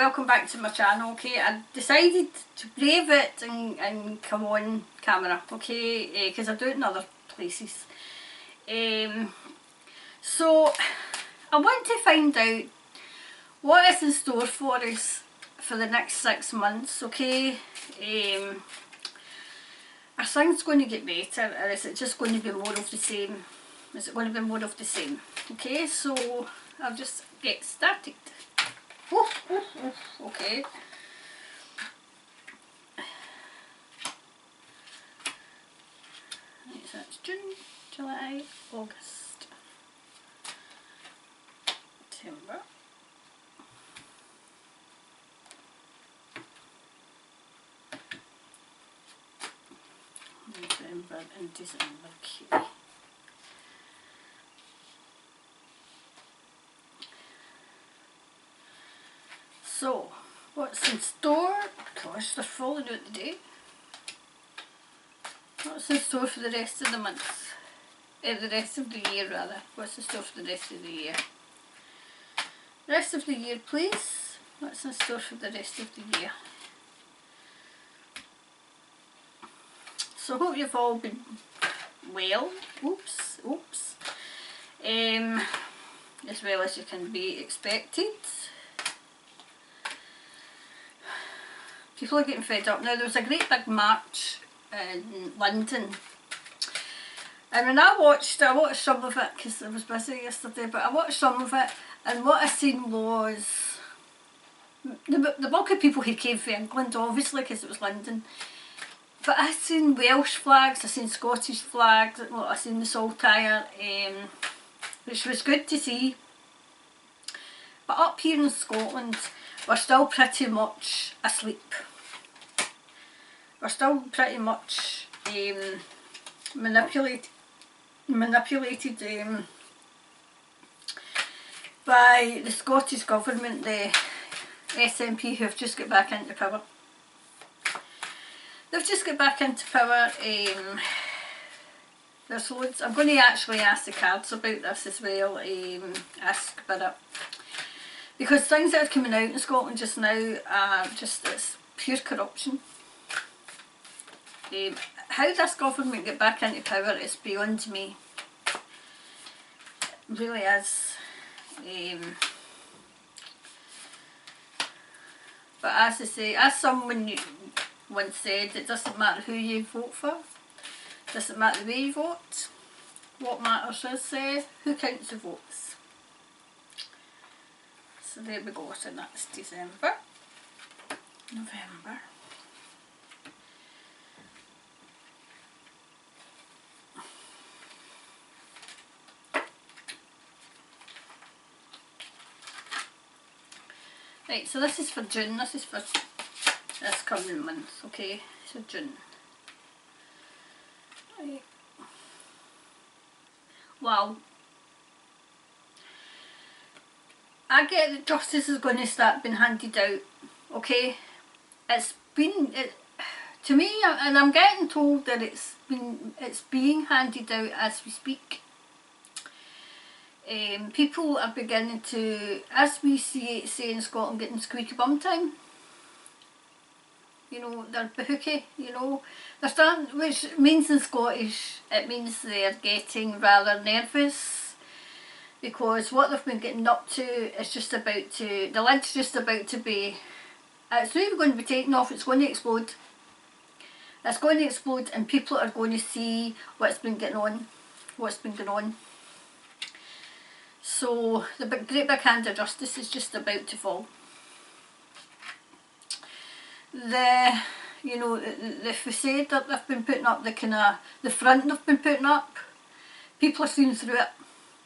welcome back to my channel. Okay, I decided to brave it and come on camera, okay, because I do it in other places. So I want to find out what is in store for us for the next 6 months, okay. Are things going to get better, or is it just going to be more of the same? Is it going to be more of the same? Okay, so I'll just get started. Okay. Right, so that's June, July, August, September, November and December. Okay. So, what's in store? Gosh, they're falling out the day. What's in store for the rest of the month? The rest of the year, rather. What's in store for the rest of the year? Rest of the year, please. What's in store for the rest of the year? So, I hope you've all been well. Oops. As well as you can be expected. People are getting fed up. Now, there was a great big march in London, and when I watched some of it because I was busy yesterday, but I watched some of it, and what I seen was the bulk of people who came from England, obviously, because it was London, but I seen Welsh flags, I seen Scottish flags, I seen the Saltire, which was good to see. But up here in Scotland, we're still pretty much asleep. We're still pretty much manipulated by the Scottish Government, the SNP, who have just got back into power. They've just got back into power. There's loads. I'm going to actually ask the cards about this as well. Ask Bidder. Because things that are coming out in Scotland just now are just, it's pure corruption. How this government get back into power is beyond me. It really is. But as I say, as someone once said, it doesn't matter who you vote for. It doesn't matter the way you vote. What matters is who counts the votes. So there we go, so that's December, November, right, so this is for June, this is for this coming month, okay, so June. Right. Wow. I get that justice is going to start being handed out, okay? It's been, to me, and I'm getting told that it's being handed out as we speak. People are beginning to, as we say in Scotland, getting squeaky bum time. You know, they're bahooky, you know. They're starting, which means in Scottish, it means they're getting rather nervous. Because what they've been getting up to is just about to, the lid's just about to be, it's not even going to be taken off, it's going to explode. It's going to explode and people are going to see what's been going on. So the great big hand of justice is just about to fall. You know, the facade that they've been putting up, the front they've been putting up, people are seeing through it.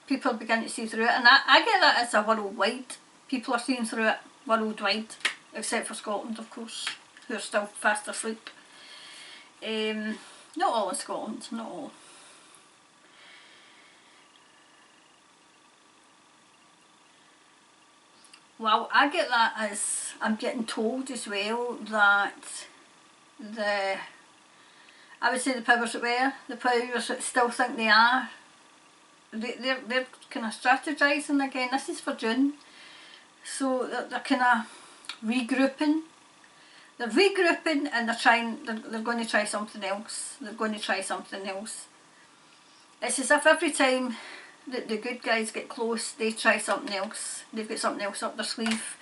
People are beginning to see through it, and I get that as a worldwide. People are seeing through it worldwide, except for Scotland, of course, who are still fast asleep. Not all in Scotland, not all. Well, I get that as, I'm getting told as well that I would say the powers that were, the powers that still think they are, they're kind of strategising again. This is for June, so they're kind of regrouping. They're regrouping and they're going to try something else. They're going to try something else. It's as if every time the good guys get close, they try something else. They've got something else up their sleeve.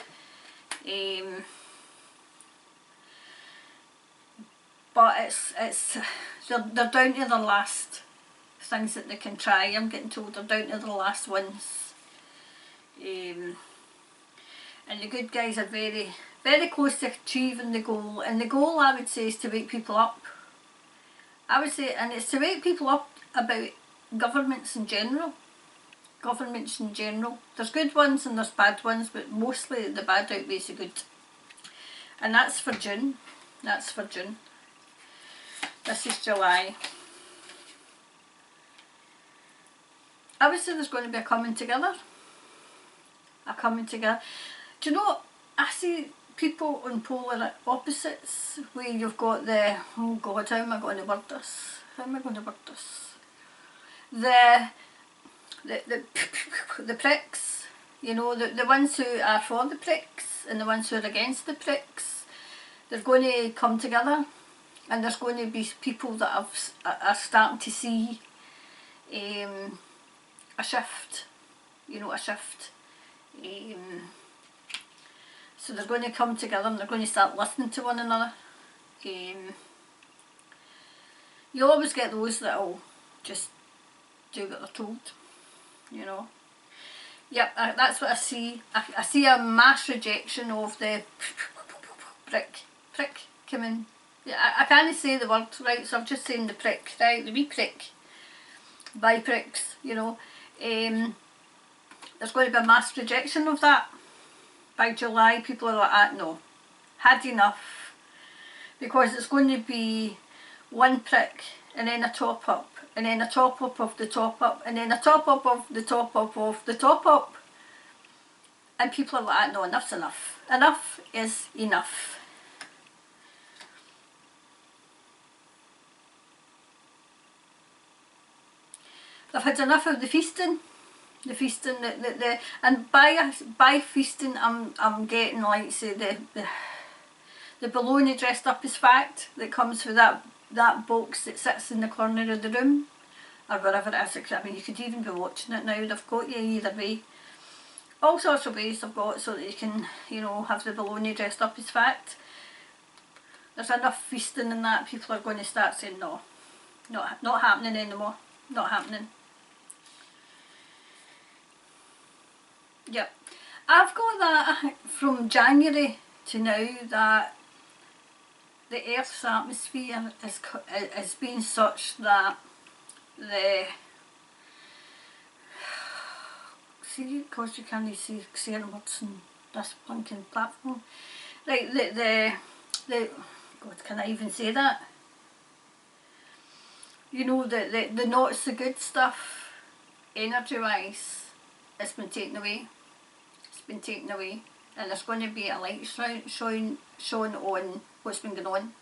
But they're down to their last things that they can try. I'm getting told they're down to their last ones. And the good guys are very, very close to achieving the goal. And the goal, I would say, is to wake people up. I would say, and it's to wake people up about governments in general. Governments in general. There's good ones and there's bad ones, but mostly the bad outweighs the good. And that's for June. That's for June. This is July. I would say there's going to be a coming together. A coming together. Do you know, I see people on polar opposites where you've got the, oh God, how am I going to word this? How am I going to word this? The pricks, you know, the ones who are for the pricks and the ones who are against the pricks, they're going to come together, and there's going to be people that are starting to see a shift, you know, a shift. So they're going to come together and they're going to start listening to one another. You'll always get those that'll just do what they're told, you know. Yep, that's what I see. I see a mass rejection of the prick coming. Yeah, I can't say the word right, so I'm just saying the prick, right, the wee prick, by pricks, you know. There's going to be a mass rejection of that. By July, people are like, no, had enough, because it's going to be one prick and then a top up, and then a top up of the top up, and then a top up of the top up of the top up, and people are like, no, enough's enough. Enough is enough. They've had enough of the feasting. The feasting, and by feasting, I'm getting, like, say, the bologna dressed up as fact that comes with that box that sits in the corner of the room, or wherever it is. I mean, you could even be watching it now. They've got you either way. All sorts of ways they've got so that you can, you know, have the bologna dressed up as fact. There's enough feasting in that. People are going to start saying no, not happening anymore. Not happening. Yep, I've got that from January to now, that the Earth's atmosphere has been such that see, because you can't see certain words on this blinking platform, like the God, can I even say that? You know, the not so good stuff, energy wise, it's been taken away. Been taken away, and there's going to be a light shone on what's been going on.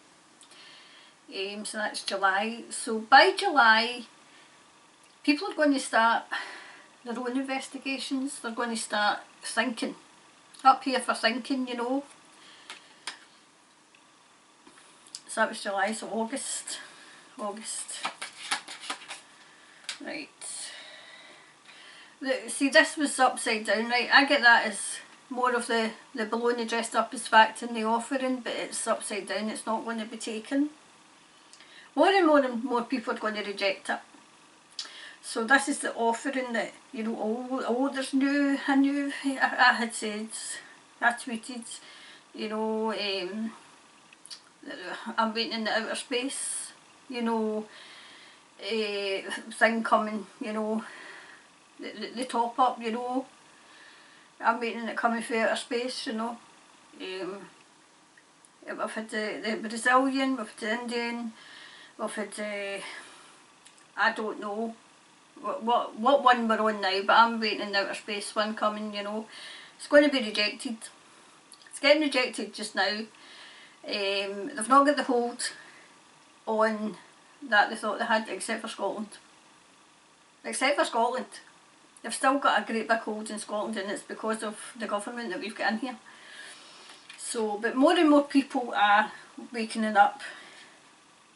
So that's July. So by July, people are going to start their own investigations. They're going to start thinking, up here for thinking, you know. So that was July. So August, right. See, this was upside down, right? I get that as more of the bologna dressed up as fact in the offering, but it's upside down. It's not going to be taken. More and more people are going to reject it. So this is the offering that, you know, oh, there's new. I had said, I tweeted, you know, I'm waiting in the outer space, you know, thing coming, you know. The top up, you know. I'm waiting it coming from outer space, you know. We've had the Brazilian, we've had the Indian, we've had I don't know what one we're on now, but I'm waiting the outer space one coming, you know. It's going to be rejected. It's getting rejected just now. They've not got the hold on that they thought they had, except for Scotland. Except for Scotland. They've still got a great big hold in Scotland, and it's because of the government that we've got in here. So, but more and more people are waking up,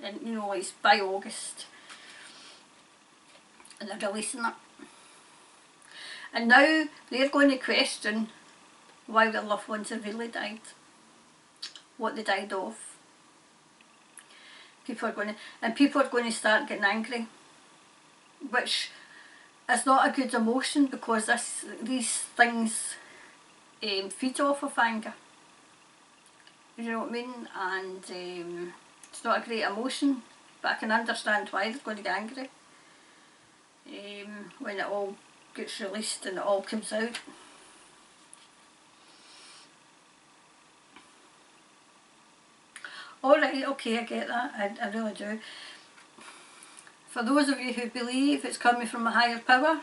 and you know, it's by August, and they're releasing it. And now they're going to question why their loved ones have really died, what they died of. People are going to start getting angry, which is not a good emotion, because these things feed off of anger. You know what I mean? And it's not a great emotion, but I can understand why they're going to get angry when it all gets released and it all comes out. Alright, okay, I get that, I really do. For those of you who believe it's coming from a higher power,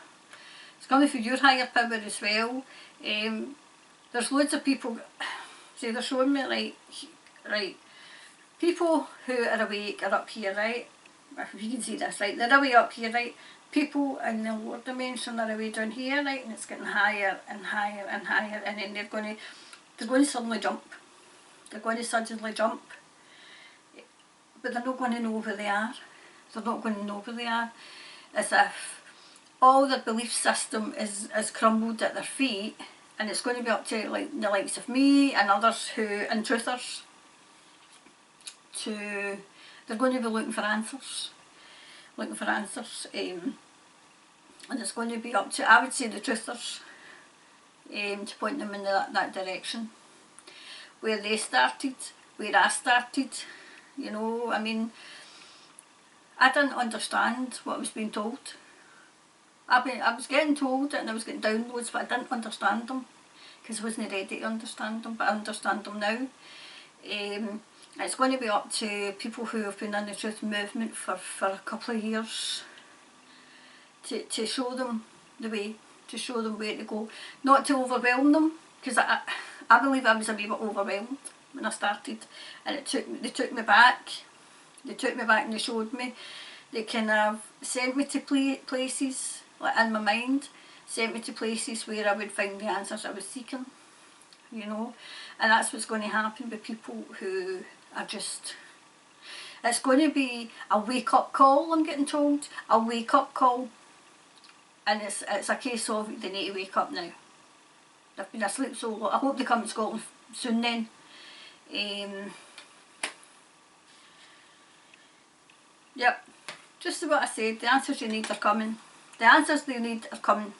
it's coming from your higher power as well. There's loads of people, see, they're showing me right, people who are awake are up here, right? If you can see this, right, they're away up here, right? People in the lower dimension are away down here, right, and it's getting higher and higher and higher, and then they're going to suddenly jump. They're going to suddenly jump, but they're not going to know where they are. They're not going to know where they are. As if all their belief system is crumbled at their feet, and it's going to be up to like the likes of me and others and truthers they're going to be looking for answers, and it's going to be up to, I would say, the truthers to point them in that direction, where they started, where I started. You know, I mean, I didn't understand what I was being told. I was getting told and I was getting downloads, but I didn't understand them because I wasn't ready to understand them, but I understand them now. It's going to be up to people who have been in the truth movement for a couple of years to show them the way, to show them where to go, not to overwhelm them, because I believe I was a wee bit overwhelmed when I started, and they took me back and they showed me. They kind of sent me to places, like in my mind, sent me to places where I would find the answers I was seeking, you know. And that's what's going to happen with people who are just, it's going to be a wake up call, I'm getting told, a wake up call. And it's a case of they need to wake up now. They've been asleep so long. I hope they come to Scotland soon then. Yep, just what I said, the answers you need are coming. The answers they need are coming,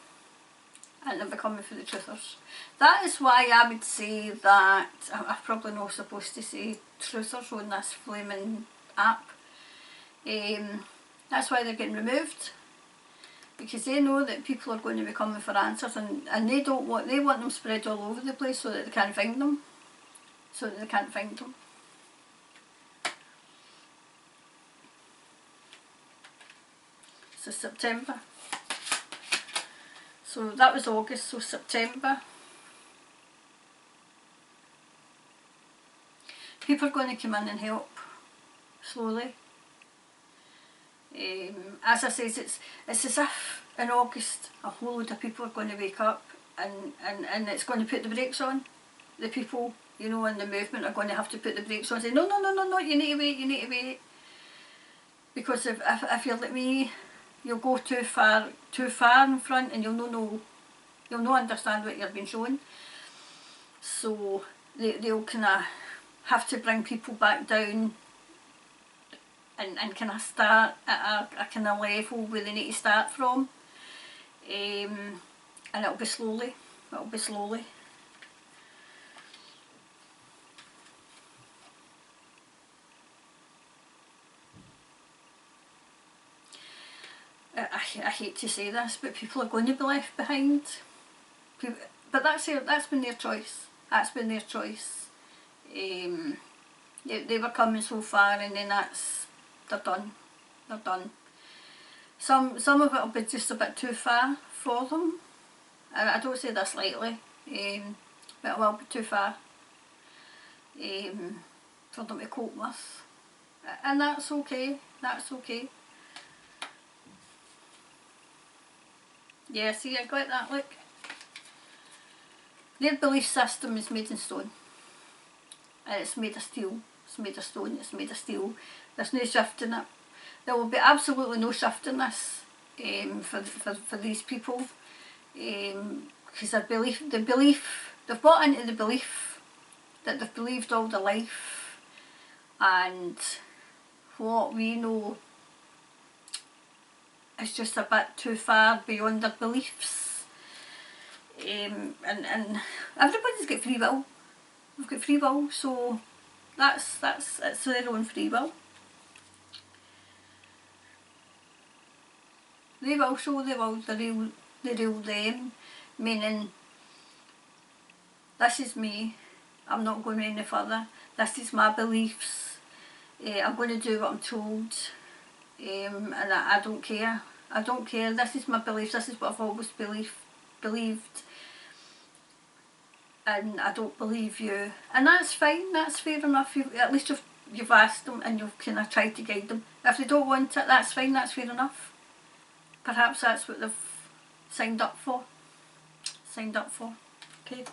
and they'll be coming for the truthers. That is why I would say that, I'm probably not supposed to say truthers on this flaming app. That's why they're getting removed, because they know that people are going to be coming for answers, and they want them spread all over the place so that they can't find them. So September. So that was August, so September. People are going to come in and help, slowly. As I says, it's as if in August a whole load of people are going to wake up, and it's going to put the brakes on. The people, you know, in the movement are going to have to put the brakes on and say, no, you need to wait. Because if you're like me, you'll go too far in front, and you'll not understand what you're being shown. So they'll kind of have to bring people back down and kind of start at a kind of level where they need to start from. And it'll be slowly. I hate to say this, but people are going to be left behind. But that's been their choice. They were coming so far, and then they're done. Some of it will be just a bit too far for them. I don't say this lightly, but it will be too far for them to cope with, and that's okay. Yeah, see, I got that, look. Their belief system is made in stone. and it's made of steel, it's made of stone, it's made of steel. There's no shift in it. There will be absolutely no shift in this for these people, because they've bought into the belief that they've believed all their life, and what we know is just a bit too far beyond their beliefs. And everybody's got free will. We've got free will, so it's their own free will. They will show the real them, meaning this is me, I'm not going any further, this is my beliefs, I'm going to do what I'm told, and I don't care. I don't care, this is my beliefs, this is what I've always believed, and I don't believe you. And that's fine, that's fair enough. At least you've asked them and you've kind of tried to guide them. If they don't want it, that's fine, that's fair enough. Perhaps that's what they've signed up for. Okay.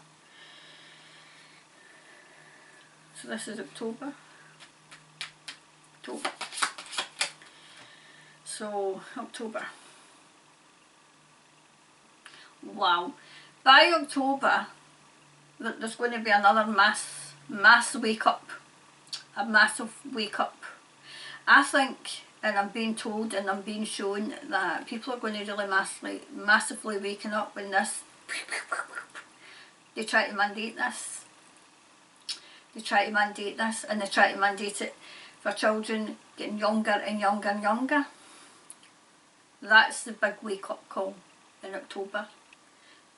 So this is October. So, October. Wow. By October, there's going to be another mass wake up. A massive wake up. I think, and I'm being told and I'm being shown, that people are going to really massively waking up when they try to mandate this. They try to mandate this, and they try to mandate it for children getting younger and younger and younger. That's the big wake up call in October,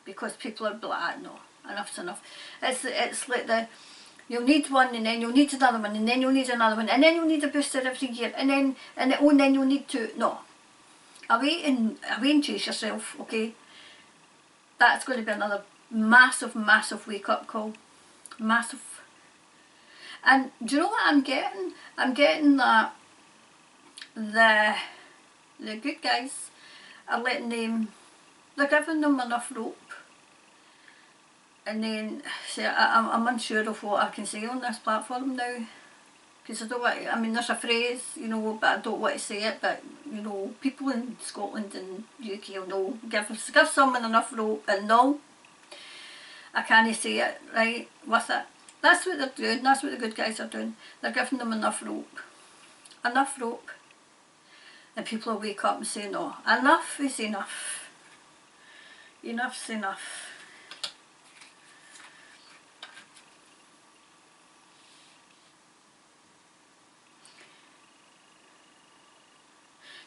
because people are like, no, enough's enough. It's like you'll need one, and then you'll need another one, and then you'll need another one, and then you'll need a booster every year, and then you'll need two. No. Away and chase yourself, okay? That's going to be another massive wake up call. Massive. And do you know what I'm getting? I'm getting that the good guys are letting them, they're giving them enough rope. And then, see, I'm unsure of what I can say on this platform now, because I don't want, I mean, there's a phrase, you know, but I don't want to say it, but, you know, people in Scotland and UK will know, give someone enough rope, and no, I can't say it, right, with it. That's what they're doing, that's what the good guys are doing. They're giving them enough rope, and people will wake up and say, no, enough is enough, enough's enough.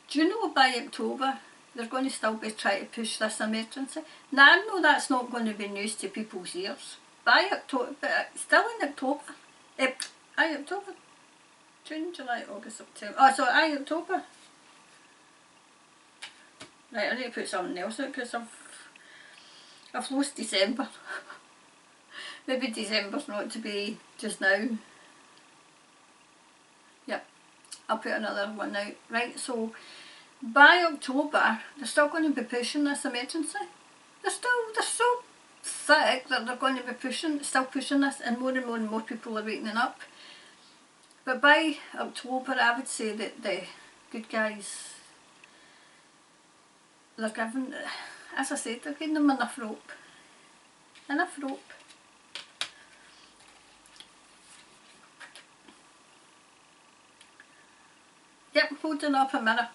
Do you know by October they're going to still be trying to push this emergency? Now I know that's not going to be news to people's ears. By October, but still in October. October. June, July, August, September. Oh, so October. Right, I need to put something else out because I've lost December. Maybe December's not to be just now. Yep, I'll put another one out. Right, so by October, they're still going to be pushing this emergency. They're so thick that they're going to be still pushing this, and more people are waking up. But by October, I would say that the good guys, they're giving, as I said, they're giving them enough rope. Enough rope. Yep, holding up a mirror.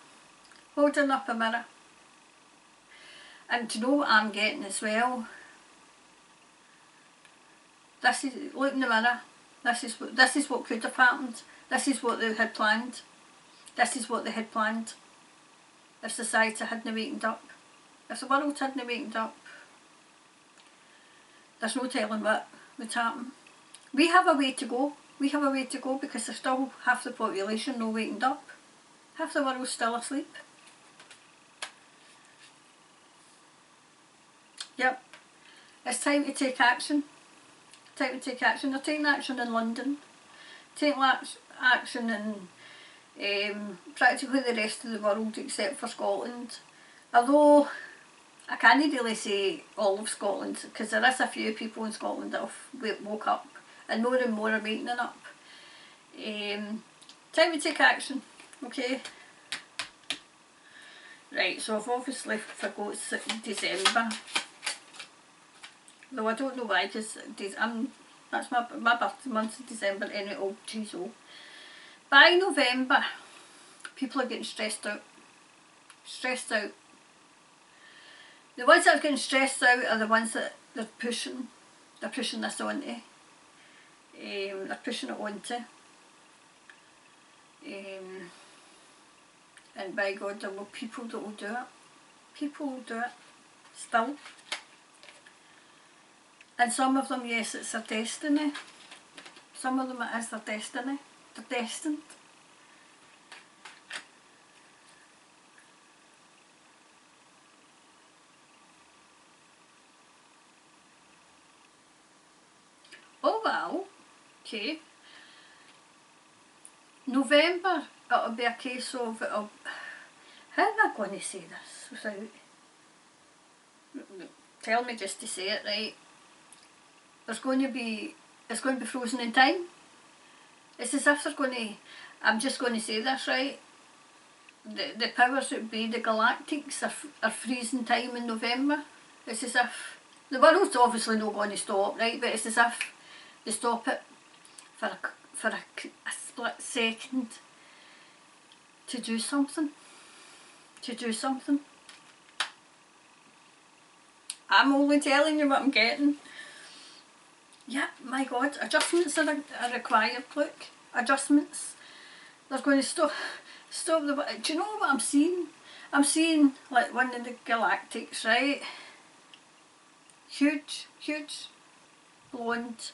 Holding up a mirror. And do you know what I'm getting as well? This is, look in the mirror. This is what could have happened. This is what they had planned. This is what they had planned. If society hadn't wakened up. If the world hadn't wakened up. There's no telling what would happen. We have a way to go. We have a way to go because there's still half the population not wakened up. Half the world's still asleep. Yep. It's time to take action. Time to take action. They're taking action in London. Taking action in practically the rest of the world except for Scotland. Although I can't really say all of Scotland, because there is a few people in Scotland that have woke up and more are making it up. Time to take action, okay? Right, so I've obviously forgot December. Though I don't know why, because that's my birthday month is December anyway. Oh geez, oh. By November, people are getting stressed out. Stressed out. The ones that are getting stressed out are the ones that they're pushing this onto. They're pushing it onto. And by God, there will people that will do it. People will do it. Still. And some of them, yes, it's their destiny. Some of them it is their destiny. They're destined. Oh well, okay. November, it'll be a case of how am I going to say this without, tell me just to say it right. It's going to be frozen in time. It's as if they're going to, I'm just going to say this right, the powers that be, the galactics are freezing time in November. It's as if, the world's obviously not going to stop, right, but it's as if they stop it for a split second to do something. I'm only telling you what I'm getting. Yeah, my God, adjustments are required, look. Adjustments. They're going to stop the... Do you know what I'm seeing? I'm seeing like one of the galactics, right? Huge, blonde,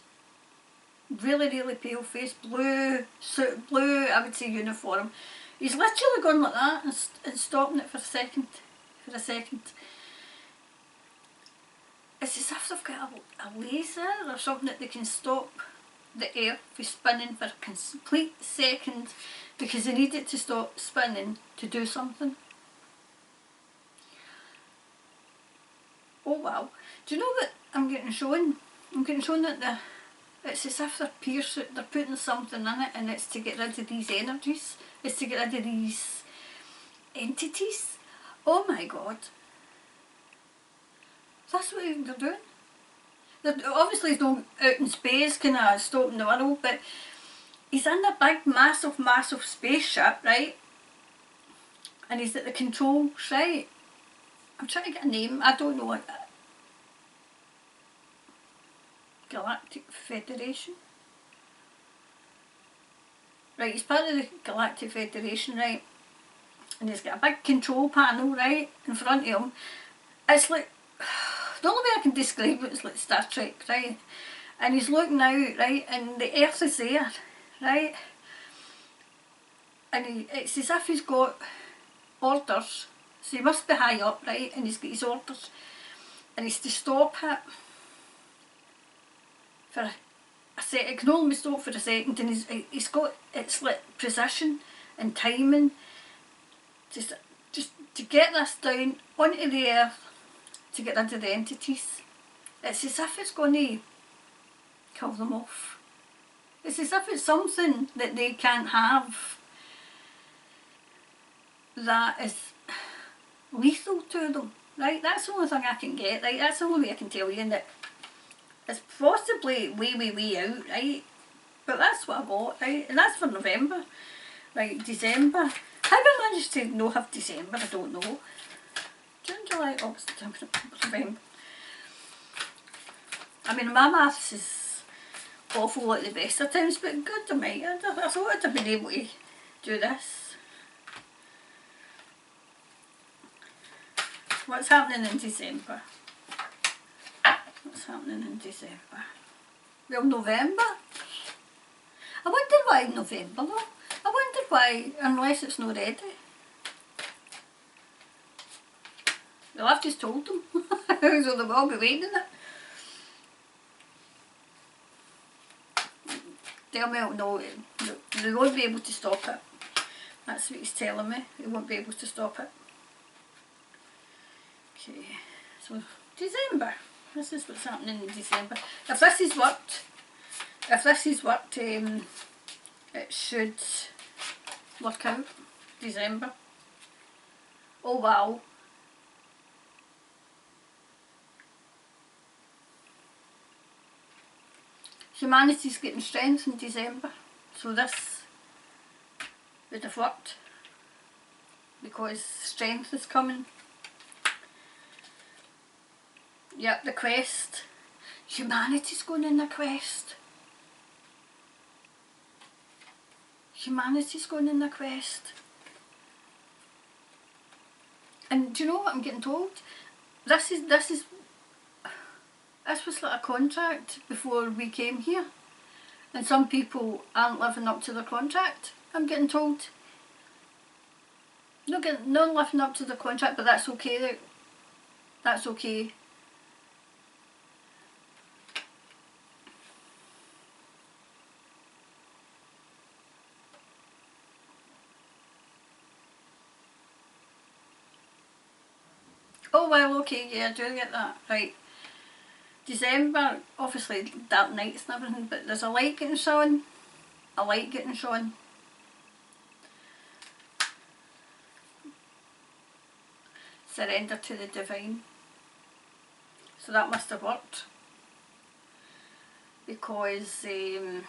really pale face, blue suit, blue, I would say uniform. He's literally going like that and stopping it for a second. It's as if they've got a laser or something that they can stop the earth from spinning for a complete second because they need it to stop spinning to do something. Oh wow. Do you know what I'm getting shown? I'm getting shown that it's as if they're putting something in it, and it's to get rid of these energies. It's to get rid of these entities. Oh my God. That's what they're doing. Obviously he's not out in space kind of stopping the world, but he's in a big massive spaceship, right? And he's at the controls, right? I'm trying to get a name, I don't know what. Galactic Federation. Right, he's part of the Galactic Federation, right? And he's got a big control panel, right, in front of him. It's like, the only way I can describe it is like Star Trek, right? And he's looking out, right, and the Earth is there, right? And it's as if he's got orders, so he must be high up, right? And he's got his orders, and he's to stop it for a second. It can only stop for a second, and he's got, it's like precision and timing, just to get this down onto the earth, to get rid of the entities. It's as if it's going to kill them off. It's as if it's something that they can't have that is lethal to them, right? That's the only thing I can get, right? That's the only way I can tell you, and that it's possibly way out, right? But that's what I got, right? And that's for November. Right, December. How I managed to not have December, I don't know. June, July, August, September, November. I mean, my maths is awful at the best of times, but good to me. I thought I'd have been able to do this. What's happening in December? What's happening in December? Well, November? I wonder why November though. I wonder why, unless it's not ready. Well, I've just told them, so they'll all be waiting it. Tell me, no, they won't be able to stop it. That's what he's telling me, they won't be able to stop it. Okay, so December. This is what's happening in December. If this has worked, if this is what it should work out. December. Oh wow. Humanity's getting strength in December, so this would have worked because strength is coming. Yep, the quest. Humanity's going in the quest. Humanity's going in the quest. And do you know what I'm getting told? This was like a contract before we came here, and some people aren't living up to their contract. I'm getting told. Not living up to the contract, but that's okay. That's okay. Oh well, okay, yeah, I do get that. Right. December, obviously dark nights and everything, but there's a light getting shone. A light getting shone. Surrender to the divine. So that must have worked. Because getting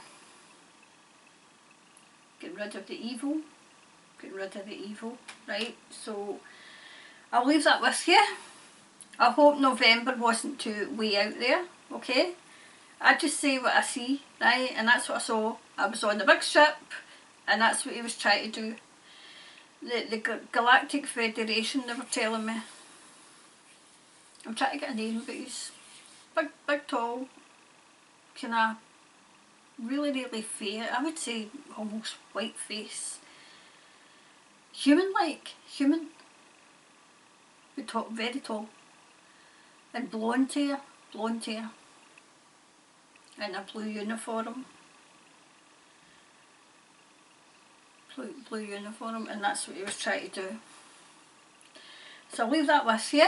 rid of the evil. Getting rid of the evil. Right, so I'll leave that with you. I hope November wasn't too way out there, okay? I just say what I see, right? And that's what I saw. I was on the big ship, and that's what he was trying to do. The Galactic Federation, they were telling me. I'm trying to get a name, but he's big, tall, kind of really fair. I would say almost white face. Human-like, human. But tall, very tall. And blonde hair. In a blue uniform. Blue uniform, and that's what he was trying to do. So I'll leave that with you.